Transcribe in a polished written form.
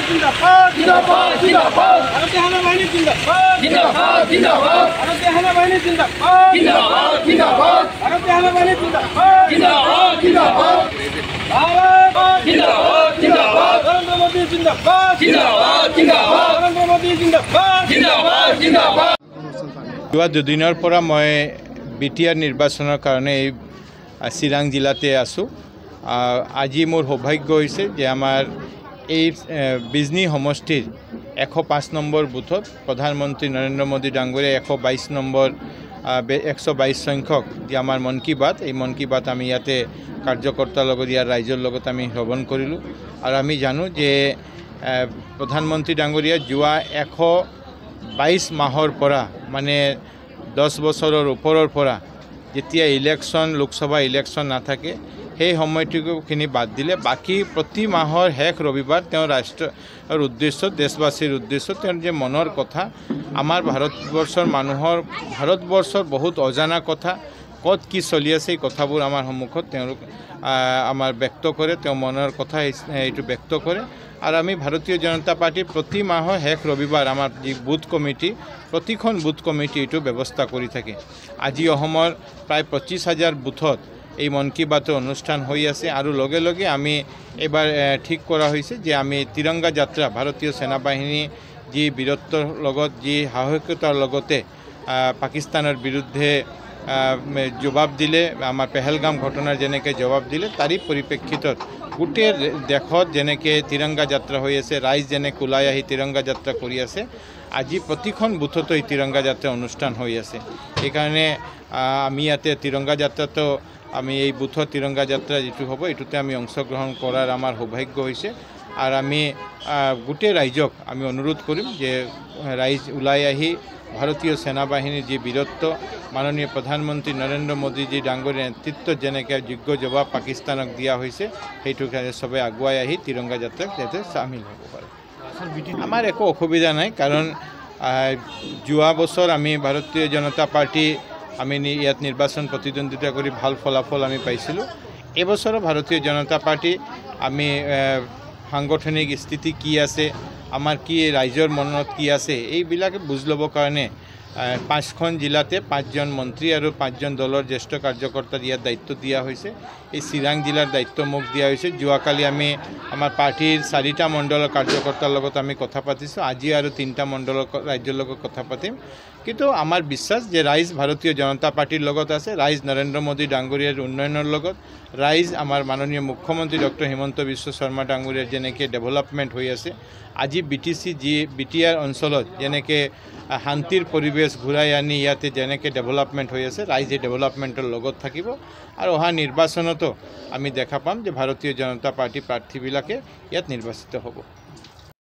जिंदाबाद जिंदाबाद जिंदाबाद भारतीय सेना बाहिनी जिंदाबाद जिंदाबाद जिंदाबाद भारतीय सेना बाहिनी जिंदाबाद जिंदाबाद जिंदाबाद भारतीय सेना बाहिनी जिंदाबाद जिंदाबाद जिंदाबाद भारत जिंदाबाद जिंदाबाद नरेंद्र मोदी जिंदाबाद जिंदाबाद जिंदाबाद नरेंद्र मोदी जिंदाबाद जिंदाबाद जिंदाबाद যোৱা দুদিনৰ পৰা মই বিটিআৰ নিৰ্বাচনৰ কাৰণে চিৰাং জিলাতে আছোঁ। আজি মোৰ সৌভাগ্য হৈছে যে আমাৰ এই বিজনী সমষ্টিৰ 105 নম্বৰ বুথত প্ৰধানমন্ত্ৰী নৰেন্দ্ৰ মোদী ডাঙৰীয়া 122 নম্বৰ 122 সংখ্যক যে আমাৰ মন কি বাত এই মন কি বাত আমি ইয়াতে কাৰ্যকৰ্তাৰ লগত ইয়াৰ ৰাইজৰ লগত আমি শ্ৰৱণ কৰিলোঁ আৰু আমি জানো যে প্ৰধানমন্ত্ৰী ডাঙৰীয়া যোৱা 122 মাহৰ পৰা মানে 10 বছৰৰ ওপৰৰ পৰা যেতিয়া ইলেকশ্যন লোকসভা ইলেকশ্যন নাথাকে সেই সময়টুকুখিনি বাদ দিলে বাকী প্ৰতি মাহৰ শেষ ৰবিবাৰ তেওঁ ৰাষ্ট্ৰৰ উদ্দেশ্যত দেশবাসীৰ উদ্দেশ্যত তেওঁৰ যে মনৰ কথা আমাৰ ভাৰতবৰ্ষৰ মানুহৰ ভাৰতবৰ্ষৰ বহুত অজানা কথা ক'ত কি চলি আছে এই কথাবোৰ আমাৰ সন্মুখত তেওঁলোক আমাৰ ব্যক্ত কৰে তেওঁ মনৰ কথা এইটো ব্যক্ত কৰে আৰু আমি ভাৰতীয় জনতা পাৰ্টিৰ প্ৰতি মাহৰ শেষ ৰবিবাৰ আমাৰ যি বুথ কমিটি প্ৰতিখন বুথ কমিটি এইটো ব্যৱস্থা কৰি থাকে। আজি অসমৰ প্ৰায় 25,000 বুথত এই মন কি বাতৰ অনুষ্ঠান হৈ আছে আৰু লগে লগে আমি এবাৰ ঠিক কৰা হৈছে যে আমি তিৰংগা যাত্ৰা ভাৰতীয় সেনা বাহিনী যি বীৰত্বৰ লগত যি সাহসিকতাৰ লগতে পাকিস্তানৰ বিৰুদ্ধে জবাব দিলে আমাৰ পেহেলগাম ঘটনাৰ যেনেকৈ জবাব দিলে তাৰি পৰিপ্ৰেক্ষিতত গোটেই দেশত যেনেকৈ তিৰংগা যাত্ৰা হৈ আছে ৰাইজ যেনেকৈ ওলাই আহি তিৰংগা যাত্ৰা কৰি আছে আজি প্ৰতিখন বুথতো এই তিৰংগা যাত্ৰা অনুষ্ঠান হৈ আছে। সেইকাৰণে আমি ইয়াতে তিৰংগা যাত্ৰাটো আমি এই বুথৰ তিৰংগা যাত্ৰা যিটো হ'ব এইটোতে আমি অংশগ্ৰহণ কৰাৰ আমাৰ সৌভাগ্য হৈছে আৰু আমি গোটেই ৰাইজক আমি অনুৰোধ কৰিম যে ৰাইজ ওলাই আহি ভাৰতীয় সেনা বাহিনীৰ যি বীৰত্ব মাননীয় প্ৰধানমন্ত্ৰী নৰেন্দ্ৰ মোদীজী ডাঙৰীয়াৰ নেতৃত্বত যেনেকৈ যোগ্য জবাব পাকিস্তানক দিয়া হৈছে সেইটোৰ কাৰণে চবে আগুৱাই আহি তিৰংগা যাত্ৰাত যাতে চামিল হ'ব পাৰে। আমাৰ একো অসুবিধা নাই কাৰণ যোৱা বছৰ আমি ভাৰতীয় জনতা পাৰ্টি আমি ইয়াত নিৰ্বাচন প্ৰতিদ্বন্দ্বিতা কৰি ভাল ফলাফল আমি পাইছিলোঁ। এইবছৰো ভাৰতীয় জনতা পাৰ্টি আমি সাংগঠনিক স্থিতি কি আছে আমাৰ কি ৰাইজৰ মনত কি আছে এইবিলাকে বুজ ল'বৰ কাৰণে 5খন জিলাতে 5জন মন্ত্ৰী আৰু 5জন দলৰ জ্যেষ্ঠ কাৰ্যকৰ্তাৰ ইয়াত দায়িত্ব দিয়া হৈছে। এই চিৰাং জিলাৰ দায়িত্ব মোক দিয়া হৈছে। যোৱাকালি আমি আমাৰ পাৰ্টিৰ 4টা মণ্ডলৰ কাৰ্যকৰ্তাৰ লগত আমি কথা পাতিছোঁ। আজি আৰু 3টা মণ্ডলৰ ৰাজ্যৰ লগত কথা পাতিম। কিন্তু আমাৰ বিশ্বাস যে ৰাইজ ভাৰতীয় জনতা পাৰ্টিৰ লগত আছে ৰাইজ নৰেন্দ্ৰ মোদী ডাঙৰীয়াৰ উন্নয়নৰ লগত ৰাইজ আমাৰ মাননীয় মুখ্যমন্ত্ৰী ডক্টৰ হিমন্ত বিশ্ব শৰ্মা ডাঙৰীয়াৰ যেনেকৈ ডেভেলপমেণ্ট হৈ আছে আজি বিটিআৰ অঞ্চলত যেনেকৈ শান্তিৰ পৰিৱেশ ঘূৰাই আনি ইয়াতে যেনেকৈ ডেভেলপমেণ্ট হৈ আছে ৰাইজ এই ডেভেলপমেণ্টৰ লগত থাকিব আৰু অহা নিৰ্বাচনতো আমি দেখা পাম যে ভাৰতীয় জনতা পাৰ্টি প্ৰাৰ্থীবিলাকে ইয়াত নিৰ্বাচিত হ'ব।